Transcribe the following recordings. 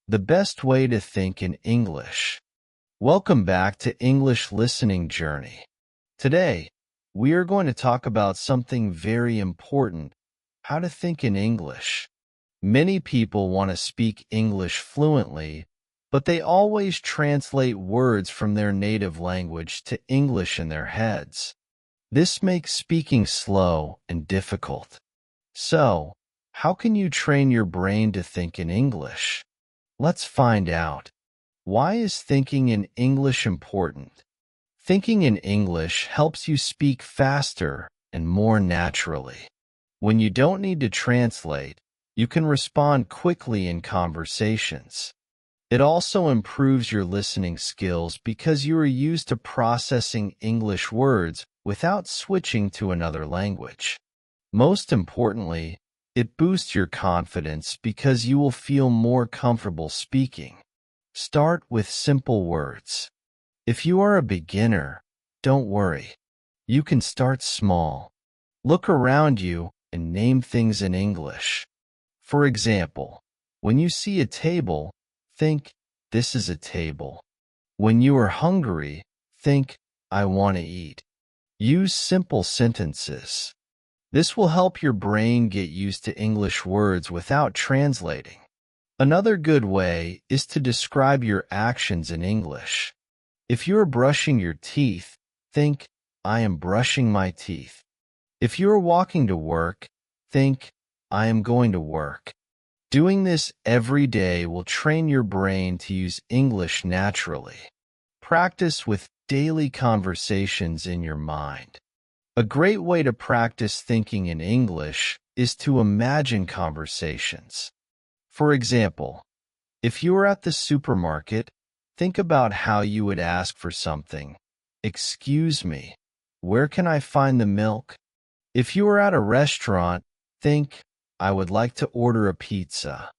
The best way to think in English. Welcome back to English Listening Journey. Today, we are going to talk about something very important, how to think in English. Many people want to speak English fluently, but they always translate words from their native language to English in their heads. This makes speaking slow and difficult. So, how can you train your brain to think in English? Let's find out. Why is thinking in English important? Thinking in English helps you speak faster and more naturally. When you don't need to translate, you can respond quickly in conversations. It also improves your listening skills because you are used to processing English words without switching to another language. Most importantly, it boosts your confidence because you will feel more comfortable speaking. Start with simple words. If you are a beginner, don't worry. You can start small. Look around you and name things in English. For example, when you see a table, think, "This is a table." When you are hungry, think, "I want to eat." Use simple sentences. This will help your brain get used to English words without translating. Another good way is to describe your actions in English. If you are brushing your teeth, think, "I am brushing my teeth." If you are walking to work, think, "I am going to work." Doing this every day will train your brain to use English naturally. Practice with daily conversations in your mind. A great way to practice thinking in English is to imagine conversations. For example, if you are at the supermarket, think about how you would ask for something. "Excuse me, where can I find the milk?" If you are at a restaurant, think, "I would like to order a pizza."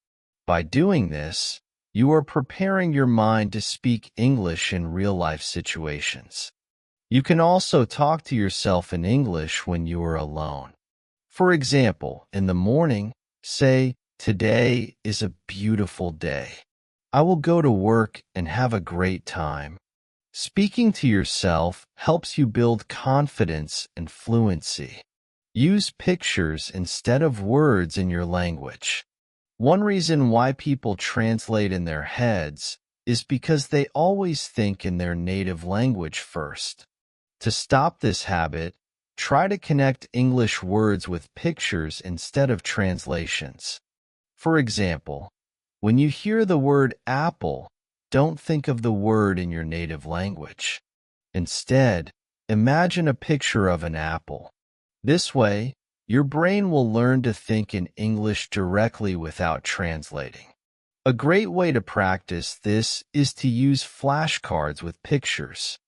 By doing this, you are preparing your mind to speak English in real-life situations. You can also talk to yourself in English when you are alone. For example, in the morning, say, "Today is a beautiful day. I will go to work and have a great time." Speaking to yourself helps you build confidence and fluency. Use pictures instead of words in your language. One reason why people translate in their heads is because they always think in their native language first. To stop this habit, try to connect English words with pictures instead of translations. For example, when you hear the word apple, don't think of the word in your native language. Instead, imagine a picture of an apple. This way, your brain will learn to think in English directly without translating. A great way to practice this is to use flashcards with pictures.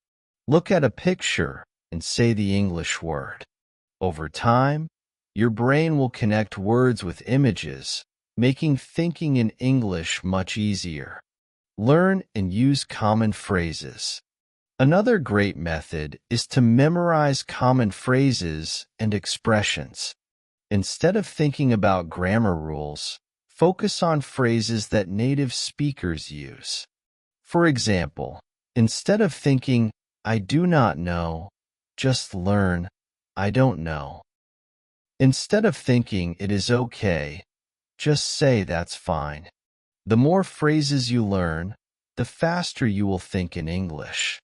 Look at a picture and say the English word. Over time, your brain will connect words with images, making thinking in English much easier. Learn and use common phrases. Another great method is to memorize common phrases and expressions. Instead of thinking about grammar rules, focus on phrases that native speakers use. For example, instead of thinking, "I do not know," just learn, "I don't know." Instead of thinking, "It is okay," just say, "That's fine." The more phrases you learn, the faster you will think in English.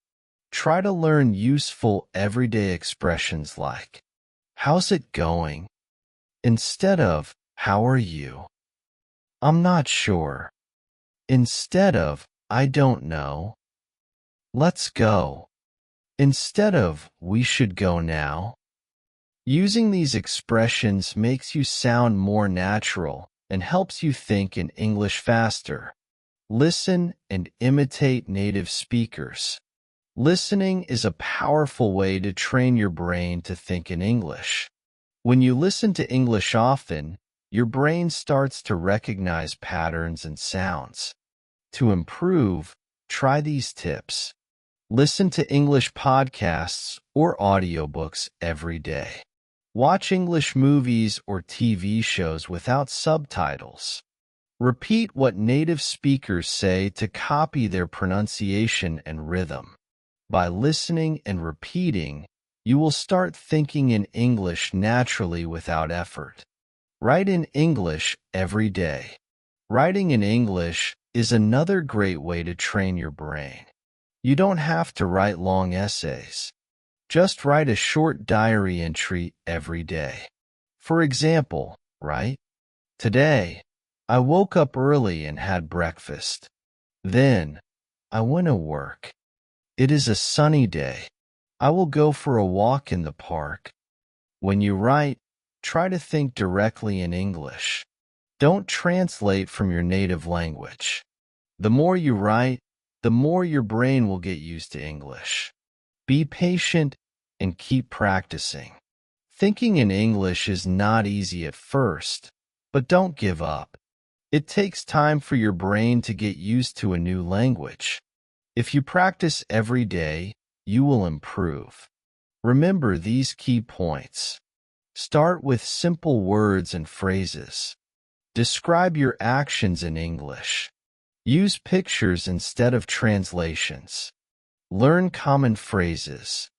Try to learn useful everyday expressions like, "How's it going?" instead of, "How are you?" "I'm not sure." instead of, "I don't know." "Let's go." instead of, "We should go now." Using these expressions makes you sound more natural and helps you think in English faster. Listen and imitate native speakers. Listening is a powerful way to train your brain to think in English. When you listen to English often, your brain starts to recognize patterns and sounds. To improve, try these tips. Listen to English podcasts or audiobooks every day. Watch English movies or TV shows without subtitles. Repeat what native speakers say to copy their pronunciation and rhythm. By listening and repeating, you will start thinking in English naturally without effort. Write in English every day. Writing in English is another great way to train your brain. You don't have to write long essays. Just write a short diary entry every day. For example, write, "Today, I woke up early and had breakfast. Then, I went to work. It is a sunny day. I will go for a walk in the park." When you write, try to think directly in English. Don't translate from your native language. The more you write, the more your brain will get used to English. Be patient and keep practicing. Thinking in English is not easy at first, but don't give up. It takes time for your brain to get used to a new language. If you practice every day, you will improve. Remember these key points. Start with simple words and phrases. Describe your actions in English. Use pictures instead of translations. Learn common phrases.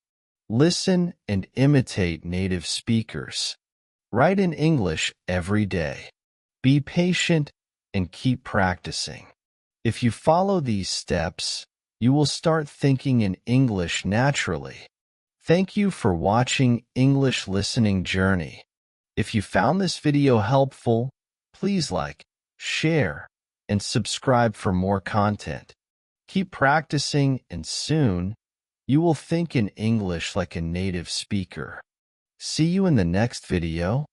Listen and imitate native speakers. Write in English every day. Be patient and keep practicing. If you follow these steps, you will start thinking in English naturally. Thank you for watching English Listening Journey. If you found this video helpful, please like, share, and subscribe for more content. Keep practicing and soon, you will think in English like a native speaker. See you in the next video.